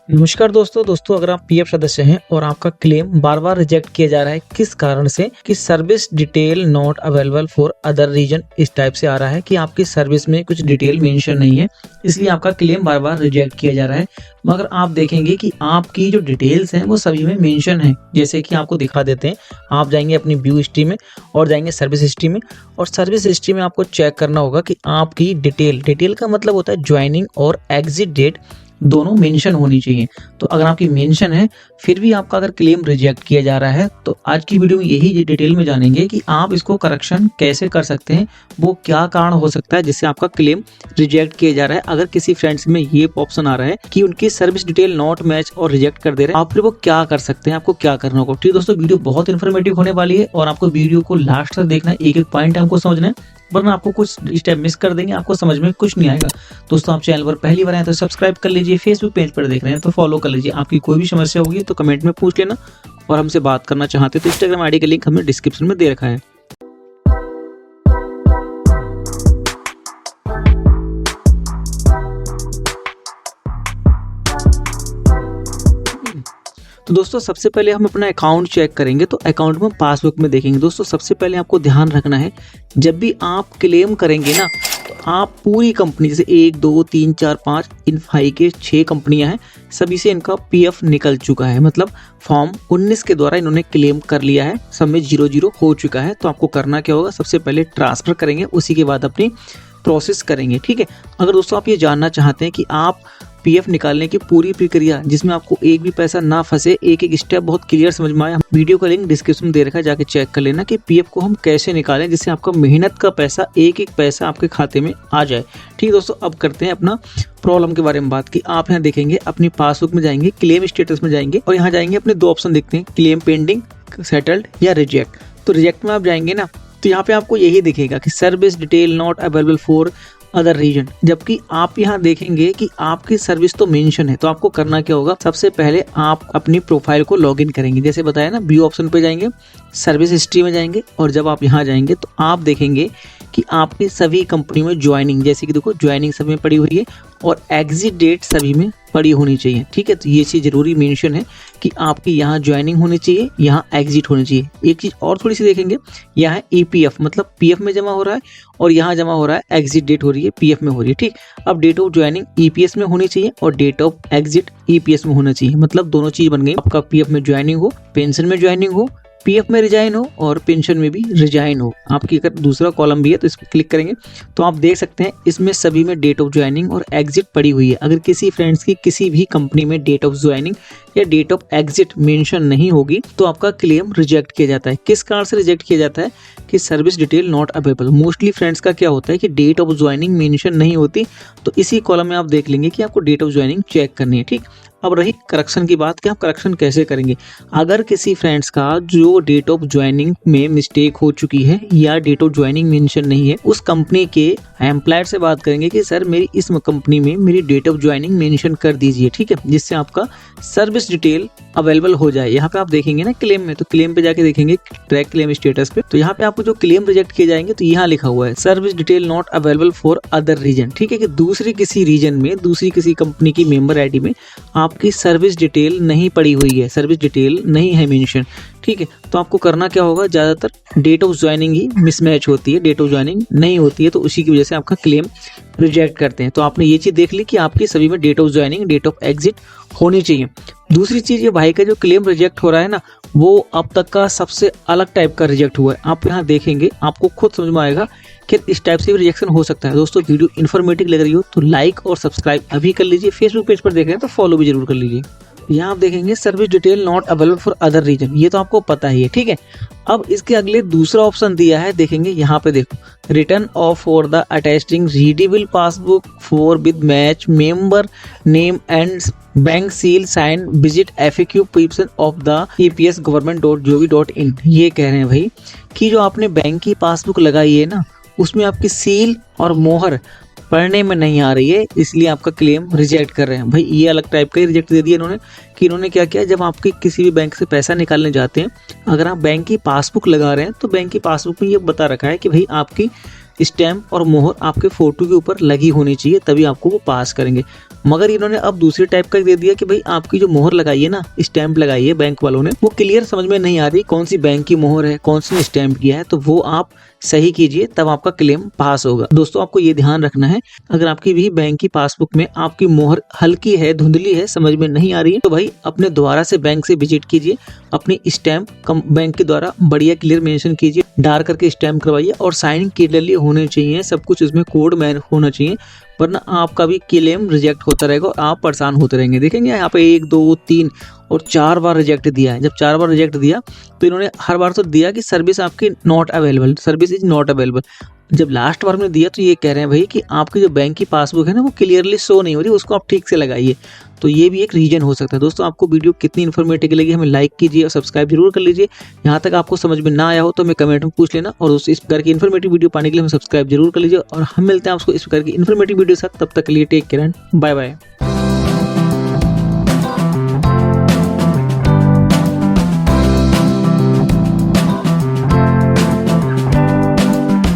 नमस्कार दोस्तों अगर आप पीएफ सदस्य हैं और आपका क्लेम बार बार रिजेक्ट किया जा रहा है किस कारण से कि service detail not available for other reason, इस टाइप से आ रहा है कि आपकी सर्विस में कुछ डिटेल मेंशन नहीं है, इसलिए आपका क्लेम बार बार रिजेक्ट किया जा रहा है। मगर आप देखेंगे कि आपकी जो डिटेल्स हैं वो सभी में मेंशन है। जैसे कि आपको दिखा देते हैं, आप जाएंगे अपनी व्यू हिस्ट्री में और जाएंगे सर्विस हिस्ट्री में, और सर्विस हिस्ट्री में आपको चेक करना होगा कि आपकी डिटेल का मतलब होता है ज्वाइनिंग और एग्जिट डेट दोनों मेंशन होनी चाहिए। तो अगर आपकी मेंशन है फिर भी आपका अगर क्लेम रिजेक्ट किया जा रहा है तो आज की वीडियो में यही डिटेल में जानेंगे कि आप इसको करेक्शन कैसे कर सकते हैं, वो क्या कारण हो सकता है जिससे आपका क्लेम रिजेक्ट किया जा रहा है। अगर किसी फ्रेंड्स में ये ऑप्शन आ रहा है कि उनकी सर्विस डिटेल नॉट मैच और रिजेक्ट कर दे रहे हैं, आप फिर वो क्या कर सकते हैं, आपको क्या करना होगा। ठीक दोस्तों, वीडियो बहुत इन्फॉर्मेटिव होने वाली है और आपको वीडियो को लास्ट तक देखना है, एक एक पॉइंट हमको समझना है, वरना आपको कुछ स्टेप मिस कर देंगे, आपको समझ में कुछ नहीं आएगा। दोस्तों, आप चैनल पर पहली बार आए तो सब्सक्राइब कर लीजिए, फेसबुक पेज पर देख रहे हैं तो फॉलो कर लीजिए। आपकी कोई भी समस्या होगी तो कमेंट में पूछ लेना, और हमसे बात करना चाहते तो इंस्टाग्राम आईडी का लिंक हमने डिस्क्रिप्शन में दे रखा है। तो दोस्तों, सबसे पहले हम अपना अकाउंट चेक करेंगे। तो अकाउंट में पासबुक में देखेंगे। दोस्तों, सबसे पहले आपको ध्यान रखना है, जब भी आप क्लेम करेंगे ना तो आप पूरी कंपनी, जैसे 1 2 3 4 5 इन 5 के 6 कंपनियां हैं, सभी से इनका पीएफ निकल चुका है, मतलब फॉर्म 19 के द्वारा इन्होंने क्लेम कर लिया है, सब में 0-0 हो चुका है। तो आपको करना क्या होगा, सबसे पहले ट्रांसफर करेंगे, उसी के बाद अपनी प्रोसेस करेंगे। ठीक है। अगर दोस्तों आप ये जानना चाहते हैं कि आप पीएफ निकालने की पूरी प्रक्रिया जिसमें आपको एक भी पैसा ना फंसे, एक एक स्टेप बहुत क्लियर समझ में आया, वीडियो का लिंक डिस्क्रिप्शन में दे रखा है, जाके चेक कर लेना कि पीएफ को हम कैसे निकालें जिससे आपका मेहनत का पैसा, एक एक पैसा आपके खाते में आ जाए। ठीक दोस्तों, अब करते हैं अपना प्रॉब्लम के बारे में बात की। आप यहाँ देखेंगे, अपनी पासबुक में जाएंगे, क्लेम स्टेटस में जाएंगे और यहाँ जाएंगे, अपने 2 ऑप्शन देखते हैं, क्लेम पेंडिंग, सेटल्ड या रिजेक्ट। तो रिजेक्ट में आप जाएंगे ना तो यहाँ पे आपको यही दिखेगा कि service detail not available for other reason, जबकि आप यहाँ देखेंगे कि आपकी सर्विस तो मेंशन है। तो आपको करना क्या होगा, सबसे पहले आप अपनी प्रोफाइल को लॉगिन करेंगे। जैसे बताया ना, व्यू ऑप्शन पे जाएंगे, सर्विस हिस्ट्री में जाएंगे और जब आप यहाँ जाएंगे तो आप देखेंगे कि आपकी सभी कंपनी में ज्वाइनिंग, जैसे कि देखो ज्वाइनिंग सभी में पड़ी हुई है और एग्जिट डेट सभी में पड़ी होनी चाहिए। ठीक है। तो ये चीज़ जरूरी मेंशन है कि आपकी यहाँ ज्वाइनिंग होनी चाहिए, यहाँ एग्जिट होनी चाहिए। एक चीज़ और थोड़ी सी देखेंगे, यहाँ ईपीएफ मतलब पीएफ में जमा हो रहा है और यहाँ जमा हो रहा है, एग्जिट डेट हो रही है पीएफ में हो रही है। ठीक। अब डेट ऑफ ज्वाइनिंग ईपीएस में होनी चाहिए और डेट ऑफ एग्जिट ईपीएस में होना चाहिए, मतलब दोनों चीज बन गई। आपका पीएफ में ज्वाइनिंग हो, पेंशन में ज्वाइनिंग हो, पीएफ में रिजाइन हो और पेंशन में भी रिजाइन हो। आपकी अगर दूसरा कॉलम भी है तो इस पर क्लिक करेंगे तो आप देख सकते हैं इसमें सभी में डेट ऑफ ज्वाइनिंग और एग्जिट पड़ी हुई है। अगर किसी फ्रेंड्स की किसी भी कंपनी में डेट ऑफ ज्वाइनिंग या डेट ऑफ एग्जिट मेंशन नहीं होगी तो आपका क्लेम रिजेक्ट किया जाता है। किस कारण से रिजेक्ट किया जाता है कि service detail not available. Mostly friends का क्या होता है कि डेट ऑफ ज्वाइनिंग मेंशन नहीं होती, तो इसी कॉलम में आप देख लेंगे कि आपको डेट ऑफ ज्वाइनिंग चेक करनी है। ठीक। अब रही करेक्शन की बात कि आप करेक्शन कैसे करेंगे। अगर किसी फ्रेंड्स का जो डेट ऑफ ज्वाइनिंग में मिस्टेक हो चुकी है या डेट ऑफ ज्वाइनिंग मेंशन नहीं है, उस कंपनी के एम्प्लॉयर से बात करेंगे कि सर मेरी इस कंपनी में मेरी डेट ऑफ ज्वाइनिंग मेंशन कर दीजिए। ठीक है। जिससे आपका सर्विस डिटेल अवेलेबल हो जाए। यहाँ पे आप देखेंगे ना क्लेम में, तो क्लेम पे जाके देखेंगे ट्रैक क्लेम स्टेटस पे, तो यहाँ पे आपको जो क्लेम रिजेक्ट किए जाएंगे तो यहाँ लिखा हुआ है service detail not available for other reason. ठीक है। कि दूसरी किसी रीजन में, दूसरी किसी कंपनी की मेंबर आईडी में आपकी सर्विस डिटेल नहीं पड़ी हुई है, सर्विस डिटेल नहीं है मेंशन। ठीक है। तो आपको करना क्या होगा, ज्यादातर डेट ऑफ ज्वाइनिंग ही मिसमैच होती है, डेट ऑफ ज्वाइनिंग नहीं होती है, तो उसी की वजह से आपका क्लेम रिजेक्ट करते हैं। तो आपने ये चीज देख ली कि आपकी सभी में date of joining, date of exit होनी चाहिए। दूसरी चीज, ये भाई का जो क्लेम रिजेक्ट हो रहा है ना, वो अब तक का सबसे अलग टाइप का रिजेक्ट हुआ है। आप यहाँ देखेंगे, आपको खुद समझ में आएगा कि इस टाइप से भी रिजेक्शन हो सकता है। दोस्तों, वीडियो इन्फॉर्मेटिव लग रही हो तो लाइक और सब्सक्राइब अभी कर लीजिए, फेसबुक पेज पर देख रहे हैं तो फॉलो भी जरूर कर लीजिए। यहाँ आप देखेंगे service detail not available for other reason, ये तो आपको पता ही है। ठीक है। अब इसके अगले दूसरा ऑप्शन दिया है, देखेंगे यहाँ पे, देखो return of for the attaching readable passbook for with match member name and bank seal sign visit FAQ पेप्सन ऑफ द eps.government.gov.in। ये कह रहे हैं भाई कि जो आपने बैंक की पासबुक लगाई है ना, उसमें आपकी सील और मोहर पढ़ने में नहीं आ रही है, इसलिए आपका क्लेम रिजेक्ट कर रहे हैं। भाई ये अलग टाइप का ही रिजेक्ट दे दिया इन्होंने कि इन्होंने क्या किया, जब आपके किसी भी बैंक से पैसा निकालने जाते हैं, अगर आप बैंक की पासबुक लगा रहे हैं तो बैंक की पासबुक में ये बता रखा है कि भाई आपकी स्टैम्प और मोहर आपके फोटो के ऊपर लगी होनी चाहिए, तभी आपको वो पास करेंगे। मगर इन्होंने अब दूसरी टाइप का दे दिया कि भाई आपकी जो मोहर लगाई है ना, स्टैंप लगाई है बैंक वालों ने, वो क्लियर समझ में नहीं आ रही कौन सी बैंक की मोहर है, कौन सी स्टैंप किया है, तो वो आप सही कीजिए तब आपका क्लेम पास होगा। दोस्तों आपको ये ध्यान रखना है, अगर आपकी भी बैंक की पासबुक में आपकी मोहर हल्की है, धुंधली है, समझ में नहीं आ रही है, तो भाई अपने दोबारा से बैंक से विजिट कीजिए, अपनी स्टैंप बैंक के द्वारा बढ़िया क्लियर मेंशन कीजिए, डार करके स्टैंप करवाइए और साइनिंग क्लियरली होने चाहिए, सब कुछ इसमें कोड में होना चाहिए, वरना आपका भी क्लेम रिजेक्ट होता रहेगा और आप परेशान होते रहेंगे। देखेंगे यहाँ पे 1 2 3 और 4 बार रिजेक्ट दिया है। जब 4 बार रिजेक्ट दिया तो इन्होंने हर बार तो दिया कि सर्विस आपकी not available, service is not available. जब लास्ट बार में दिया तो ये कह रहे हैं भाई कि आपकी जो बैंक की पासबुक है ना वो क्लियरली शो नहीं हो रही, उसको आप ठीक से लगाइए। तो ये भी एक रीजन हो सकता है। दोस्तों आपको वीडियो कितनी इन्फॉर्मेटिव लगी हमें लाइक कीजिए और सब्सक्राइब जरूर कर लीजिए। यहाँ तक आपको समझ में ना आया हो तो हमें कमेंट में पूछ लेना, और इस प्रकार की इन्फॉर्मेटिव वीडियो पाने के लिए हमें सब्सक्राइब जरूर कर लीजिए। और हम मिलते हैं आपको इस प्रकार की इन्फॉर्मेटिव वीडियो के साथ, तब तक के लिए take care and bye bye.